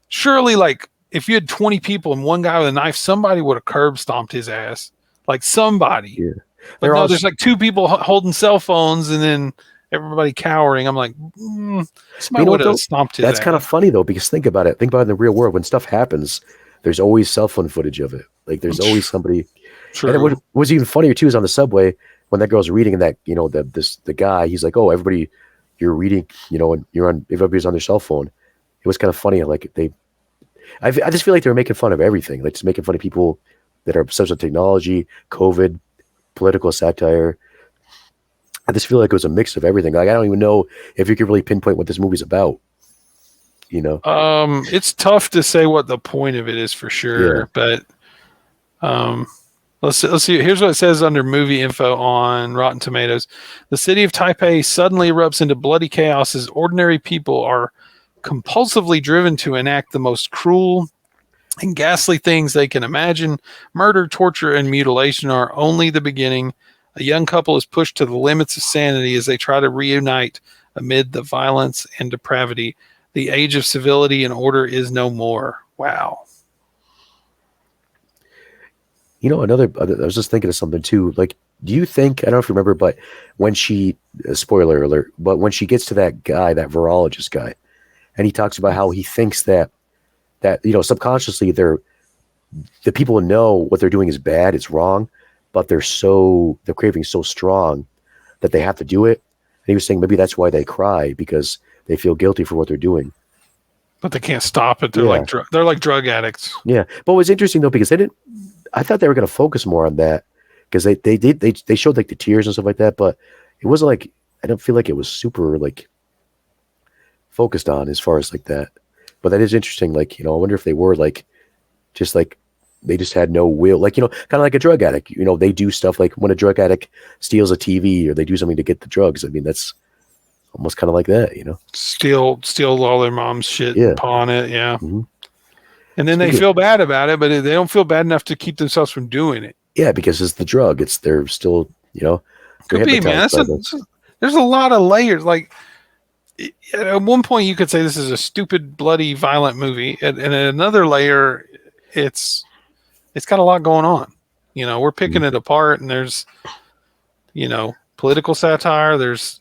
surely, like, if you had 20 people and one guy with a knife, somebody would have curb stomped his ass. Like somebody. Yeah. But no, there's like two people holding cell phones and then everybody cowering. I'm like, somebody would have stomped his ass. That's kind of funny though, because think about it. Think about it in the real world. When stuff happens, there's always cell phone footage of it. Like there's always somebody. True. And what was even funnier too is on the subway when that girl's reading, and that the guy, he's like, oh, everybody, you're reading, and everybody's on their cell phone. It was kind of funny. Like I just feel like they were making fun of everything, like just making fun of people that are obsessed with technology, COVID, political satire. I just feel like it was a mix of everything. Like I don't even know if you could really pinpoint what this movie's about. It's tough to say what the point of it is for sure, but let's see. Here's what it says under movie info on Rotten Tomatoes. The city of Taipei suddenly erupts into bloody chaos as ordinary people are compulsively driven to enact the most cruel and ghastly things they can imagine. Murder, torture, and mutilation are only the beginning. A young couple is pushed to the limits of sanity as they try to reunite amid the violence and depravity. The age of civility and order is no more. Wow. I was just thinking of something too. Like, do you think, I don't know if you remember, but when spoiler alert, but when she gets to that guy, that virologist guy, and he talks about how he thinks that subconsciously the people know what they're doing is bad, it's wrong, but the craving is so strong that they have to do it. And he was saying maybe that's why they cry, because they feel guilty for what they're doing. But they can't stop it. They're they're like drug addicts. Yeah. But it was interesting though, because I thought they were going to focus more on that, because they showed like the tears and stuff like that, but it wasn't like, I don't feel like it was super like focused on as far as like that. But that is interesting. Like, I wonder if they were like, just like, they just had no will, like, kind of like a drug addict, they do stuff like when a drug addict steals a TV or they do something to get the drugs. I mean, that's almost kind of like that, Steal all their mom's shit and pawn it. Yeah. Mm-hmm. And then they feel bad about it, but they don't feel bad enough to keep themselves from doing it. Yeah. Because it's the drug. They're still, could be, man. There's a lot of layers. Like, at one point you could say this is a stupid, bloody, violent movie. And at another layer, it's got a lot going on. We're picking it apart, and there's, political satire. There's,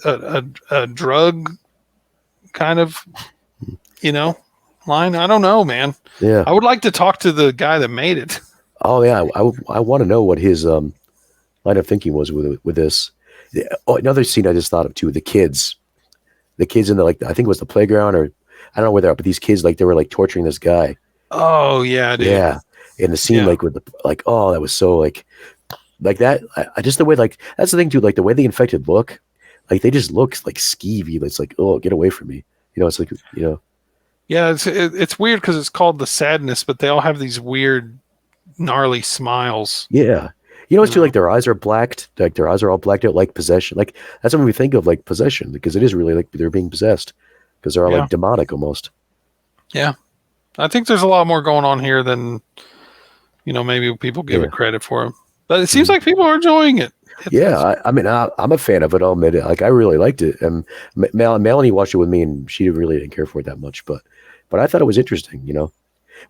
a drug kind of, line. I don't know, man. Yeah. I would like to talk to the guy that made it. Oh yeah. I want to know what his line of thinking was with this. Oh, another scene I just thought of too, the kids in the, like, I think it was the playground, or I don't know where they're at, but these kids, like, they were like torturing this guy. Oh yeah, dude. Yeah. And the scene, like, with oh, that was so like that. I just, the way, like, that's the thing too, like the way the infected look, like they just look like skeevy. It's like, oh, get away from me. It's like, Yeah, it's weird because it's called the sadness, but they all have these weird, gnarly smiles. Yeah. It's too, like, their eyes are blacked, like their eyes are all blacked out, like possession. Like, that's when we think of like possession, because it is really like they're being possessed, because they're all like demonic almost. Yeah. I think there's a lot more going on here than, maybe people give it credit for. But it seems like people are enjoying it. I mean, I'm a fan of it. I'll admit it. Like, I really liked it. And Melanie watched it with me, and she really didn't care for it that much. But I thought it was interesting.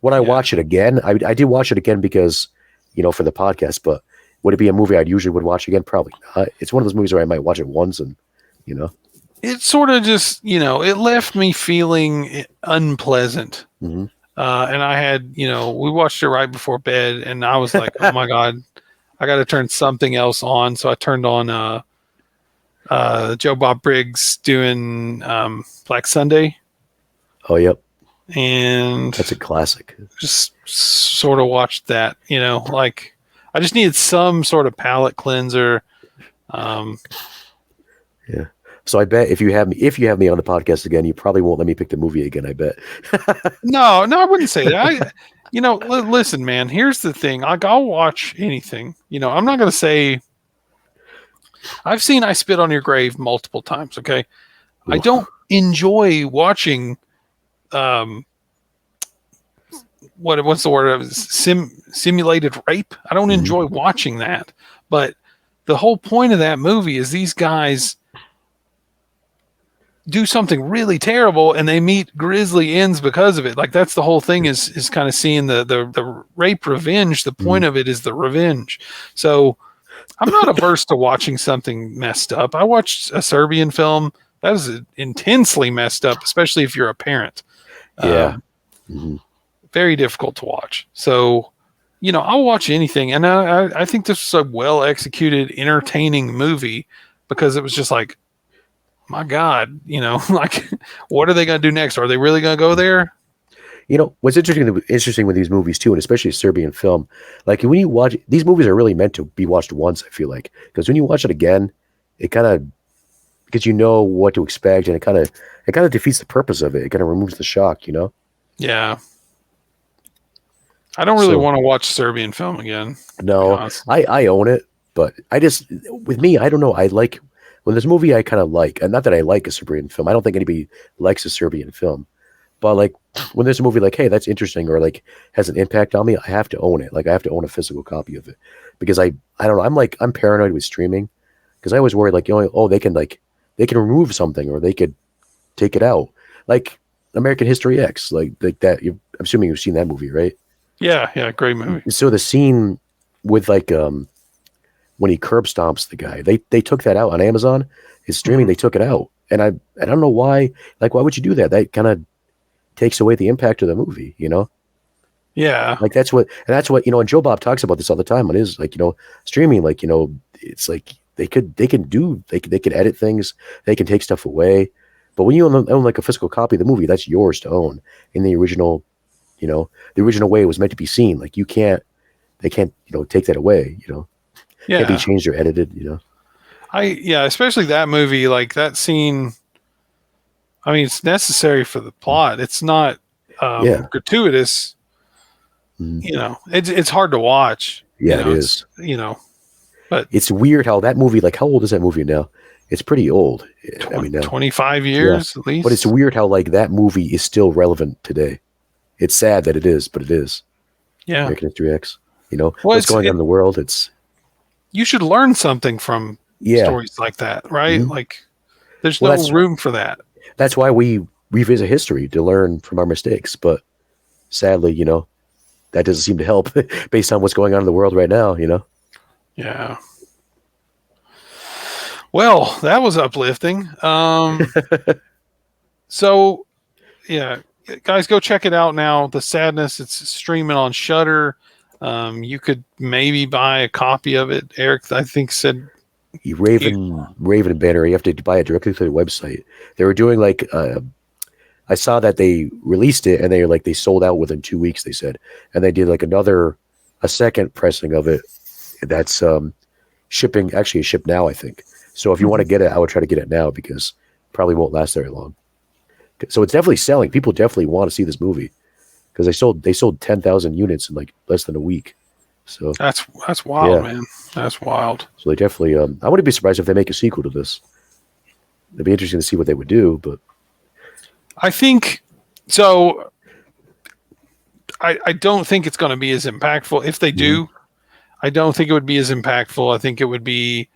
When I watch it again, I did watch it again because, for the podcast. But would it be a movie I'd usually would watch again? Probably not. It's one of those movies where I might watch it once, and it sort of just, it left me feeling unpleasant. Mm-hmm. And I had, we watched it right before bed, and I was like, oh my God, I got to turn something else on. So I turned on Joe Bob Briggs doing Black Sunday. Oh, yep. And that's a classic. Just sort of watched that, like I just needed some sort of palate cleanser. Yeah. So I bet if you have me on the podcast again, you probably won't let me pick the movie again, I bet. No, I wouldn't say that. Listen, man, here's the thing. Like, I'll watch anything. I'm not going to say I've seen I Spit on Your Grave multiple times, okay? Ooh. I don't enjoy watching what's the word? Simulated rape. I don't enjoy watching that. But the whole point of that movie is these guys do something really terrible and they meet grisly ends because of it. Like, that's the whole thing is kind of seeing the rape revenge. The point of it is the revenge. So I'm not averse to watching something messed up. I watched a Serbian film that was intensely messed up, especially if you're a parent. Yeah. Very difficult to watch. So, I'll watch anything. And I think this was a well executed, entertaining movie because it was just like, my God, like, what are they going to do next? Are they really going to go there? What's interesting with these movies too, and especially Serbian film, like when you watch these movies are really meant to be watched once, I feel like, because when you watch it again, it kind of, because what to expect, and it kind of defeats the purpose of it. It kind of removes the shock, Yeah. I don't really want to watch Serbian film again. No, I own it, but with me, I don't know. I like, when there's a movie I kind of like, and not that I like a Serbian film. I don't think anybody likes a Serbian film. But like when there's a movie like, hey, that's interesting, or like has an impact on me, I have to own it. Like I have to own a physical copy of it. Because I don't know, I'm paranoid with streaming. Because I always worry like, they can remove something, or they could take it out. Like American History X, like that. I'm assuming you've seen that movie, right? Yeah, great movie. So the scene with like when he curb stomps the guy, they took that out on Amazon. His streaming, they took it out, and I don't know why. Like, why would you do that? That kind of takes away the impact of the movie, you know? Yeah. Like that's what and Joe Bob talks about this all the time on his, like, streaming, like, it's like they could edit things, they can take stuff away, but when you own like a physical copy of the movie, that's yours to own in the original, the original way it was meant to be seen. Like they can't take that away, can't be changed or edited, especially that movie, like that scene. I mean, it's necessary for the plot. It's not gratuitous. It's hard to watch. Yeah, it is. But it's weird how that movie, like, how old is that movie now? It's pretty old. I mean, now 25 years at least. But it's weird how, like, that movie is still relevant today. It's sad that it is, but it is. Yeah. American History X. What's going on in the world? You should learn something from stories like that, right? Mm-hmm. Like, there's no room for that. That's why we revisit history, to learn from our mistakes. But sadly, that doesn't seem to help based on what's going on in the world right now, Yeah. Well, that was uplifting. So, yeah, guys, go check it out now. The Sadness, it's streaming on Shudder. You could maybe buy a copy of it. Eric, I think, said Raven and Banner, you have to buy it directly through the website. They were doing like I saw that they released it and they sold out within 2 weeks, they said, and they did like a second pressing of it that's shipping. Actually, it's shipped now, I think. So if you want to get it, I would try to get it now because it probably won't last very long. So it's definitely selling. People definitely want to see this movie because they sold 10,000 units in like less than a week. So that's wild, man. That's wild. So they definitely. I wouldn't be surprised if they make a sequel to this. It'd be interesting to see what they would do, but I think so. I don't think it's going to be as impactful. If they do, I don't think it would be as impactful. I think it would be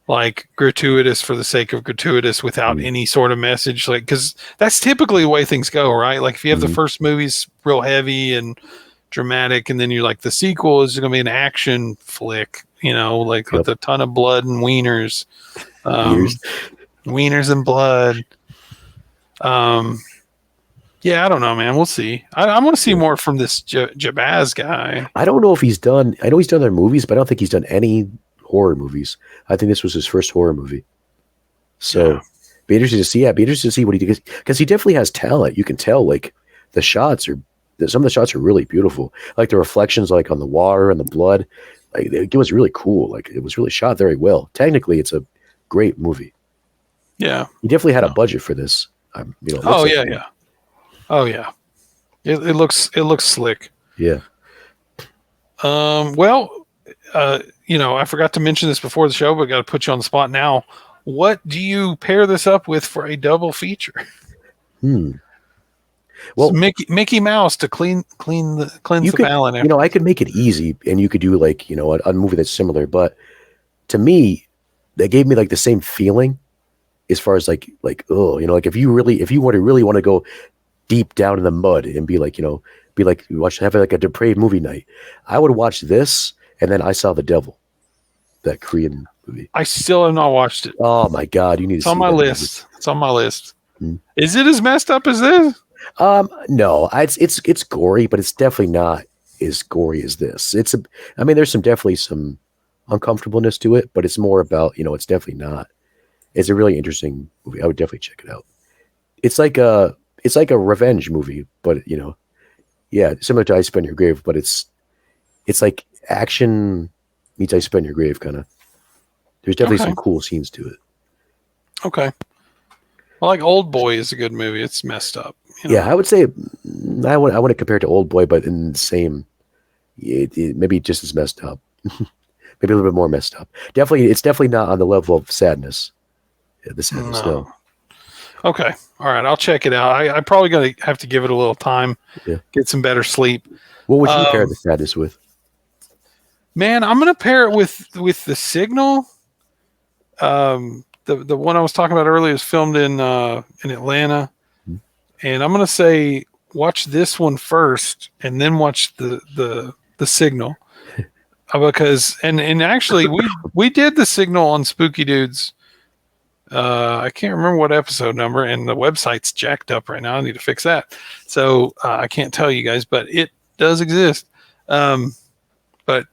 like gratuitous for the sake of gratuitous without any sort of message. Like, because that's typically the way things go, right? Like if you have the first movie's real heavy and dramatic, and then you're like, the sequel is going to be an action flick, like with a ton of blood and wieners, wieners and blood. Yeah, I don't know, man. We'll see. I want to see more from this Jabaz guy. I don't know if he's done. I know he's done other movies, but I don't think he's done any horror movies. I think this was his first horror movie. So, be interested to see. Yeah, be interested to see what he did, because he definitely has talent. You can tell, like, some of the shots are really beautiful. Like the reflections, like on the water and the blood. Like, it was really cool. Like, it was really shot very well. Technically, it's a great movie. Yeah, he definitely had a budget for this. Oh yeah. It looks slick. Yeah. I forgot to mention this before the show, but got to put you on the spot now. What do you pair this up with for a double feature? Well, so Mickey Mouse to cleanse the palate. I could make it easy, and you could do like a movie that's similar. But to me, they gave me like the same feeling as far as like if you really want to go deep down in the mud and be like have like a depraved movie night, I would watch this, and then I Saw the Devil, that Korean movie. I still have not watched it. Oh my God, you need to see it. On my list. It's on my list. Is it as messed up as this? No, it's gory, but it's definitely not as gory as this. There's definitely some uncomfortableness to it, but it's more about, it's definitely not. It's a really interesting movie. I would definitely check it out. It's like a revenge movie, but similar to I Spit on Your Grave, but it's like action meets I Spit on Your Grave, kind of. There's definitely some cool scenes to it. Okay. Well, like Old Boy is a good movie. It's messed up. Yeah, I would say I want to compare it to Old Boy, but in the same, maybe just as messed up. Maybe a little bit more messed up. It's definitely not on the level of Sadness. The Sadness, no. Okay. All right. I'll check it out. I'm probably going to have to give it a little time. Yeah. Get some better sleep. What would you pair the Sadness with? Man, I'm going to pair it with The Signal. The one I was talking about earlier is filmed in Atlanta. And I'm going to say watch this one first and then watch the Signal. Because and actually we did the Signal on Spooky Dudes. I can't remember what episode number, and the website's jacked up right now. I need to fix that. So I can't tell you guys, but it does exist. But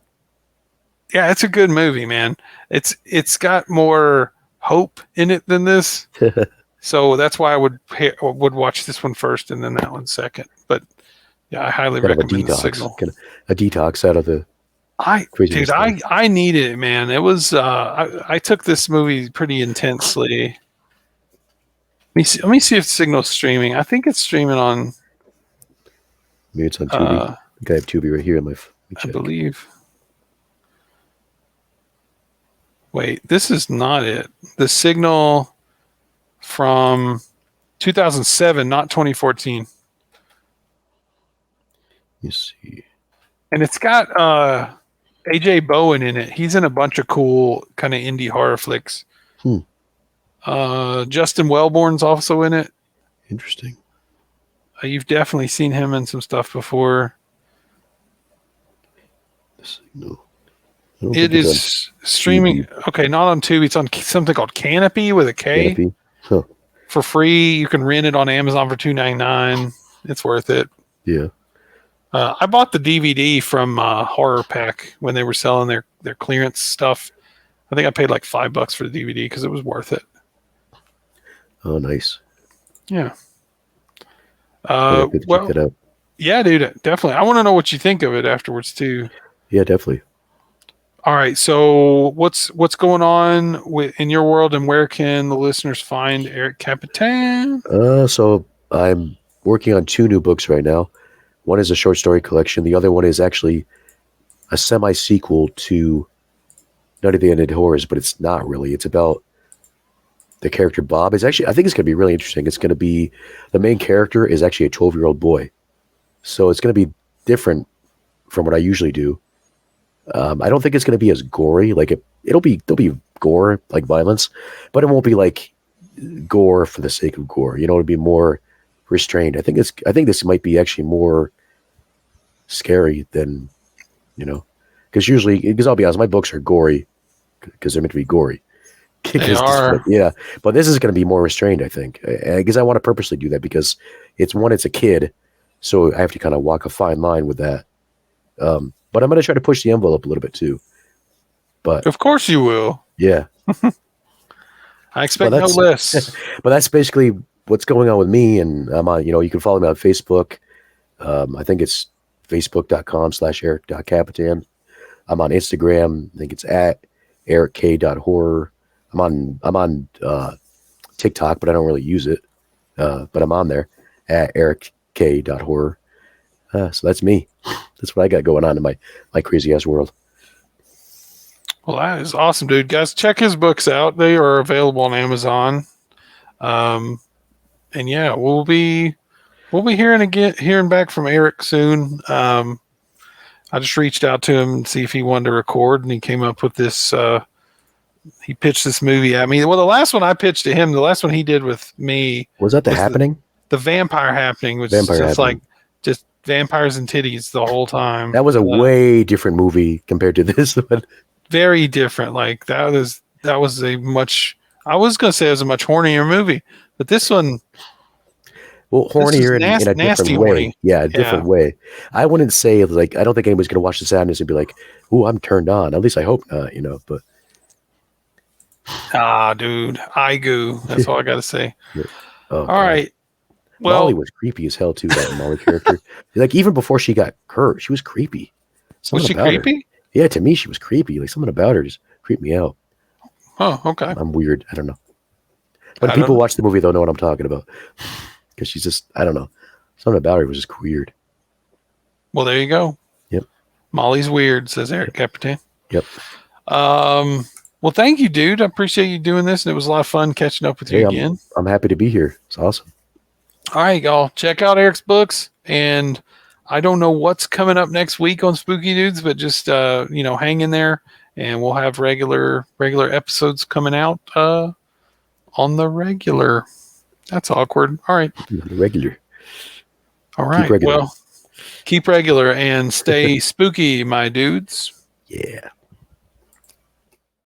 yeah, it's a good movie, man. It's got more hope in it than this. So that's why I would watch this one first and then that one second. But yeah, I highly recommend the Signal. A detox out of the I needed it, man. It was I took this movie pretty intensely. Let me see if Signal's streaming. I think it's streaming on. Maybe it's on Tubi. I think I have Tubi right here in my. I believe. Wait, this is not it. The Signal from 2007, not 2014. You see, and it's got AJ Bowen in it. He's in a bunch of cool kind of indie horror flicks. Justin Wellborn's also in it. Interesting. You've definitely seen him in some stuff before. No. It is streaming. Okay, not on Tubi. It's on something called Canopy with a K. Canopy? Huh. For free. You can rent it on Amazon for $2.99. It's worth it. Yeah. I bought the DVD from Horror Pack when they were selling their clearance stuff. I think I paid like $5 for the DVD because it was worth it. Oh, nice. Yeah. Well, check that out. Yeah, dude, definitely. I want to know what you think of it afterwards too. Yeah, definitely. All right. So what's going on in your world, and where can the listeners find Eric Kapitan? So I'm working on 2 new books right now. One is a short story collection. The other one is actually a semi-sequel to Night of the Undead Whores, but it's not really. It's about the character Bob. I think it's going to be really interesting. It's going to be, the main character is actually a 12-year-old boy. So it's going to be different from what I usually do. I don't think it's going to be as gory. Like there'll be gore, like violence, but it won't be like gore for the sake of gore. It'll be more restrained. I think this might be actually more scary than, because I'll be honest, my books are gory because they're meant to be gory. They are. Yeah, but this is going to be more restrained, I think, because I want to purposely do that because it's a kid, so I have to kind of walk a fine line with that. But I'm going to try to push the envelope a little bit too. But of course you will. Yeah. I expect no less. But that's basically what's going on with me. And I'm on, you can follow me on Facebook. I think it's facebook.com/eric.kapitan. I'm on Instagram. I think it's at erick.horror. I'm on TikTok, but I don't really use it. But I'm on there at erick.horror. So that's me. That's what I got going on in my crazy ass world. Well, that is awesome, dude. Guys, check his books out. They are available on Amazon. And yeah, we'll be hearing back from Eric soon. I just reached out to him and see if he wanted to record, and he came up with this. He pitched this movie at me. Well, the last one I pitched to him, the last one he did with me was that The Happening? The Vampire Happening, which is just like just vampires and titties the whole time. That was a way different movie compared to this one. Very different. Like that was a much. I was gonna say it was a much hornier movie, but this one. Well, hornier in a different way. Horny. Yeah, a different way. I wouldn't say like I don't think anybody's gonna watch The Sadness and be like, "Ooh, I'm turned on." At least I hope not. But. Dude, I goo. That's all I gotta say. Oh, all right. Well, Molly was creepy as hell too. That Molly character, like even before she got hurt, she was creepy. Was she creepy? Yeah, to me, she was creepy. Like something about her just creeped me out. Oh, okay. I'm weird. I don't know. When people watch the movie, they'll know what I'm talking about. Because she's just, I don't know. Something about her was just weird. Well, there you go. Yep. Molly's weird, says Eric Kapitan. Yep. Well, thank you, dude. I appreciate you doing this, and it was a lot of fun catching up with you again. I'm happy to be here. It's awesome. All right, y'all. Check out Eric's books, and I don't know what's coming up next week on Spooky Dudes, but just hang in there, and we'll have regular episodes coming out on the regular. That's awkward. All right. The regular. All right. regular. Well, keep regular and stay spooky, my dudes. Yeah.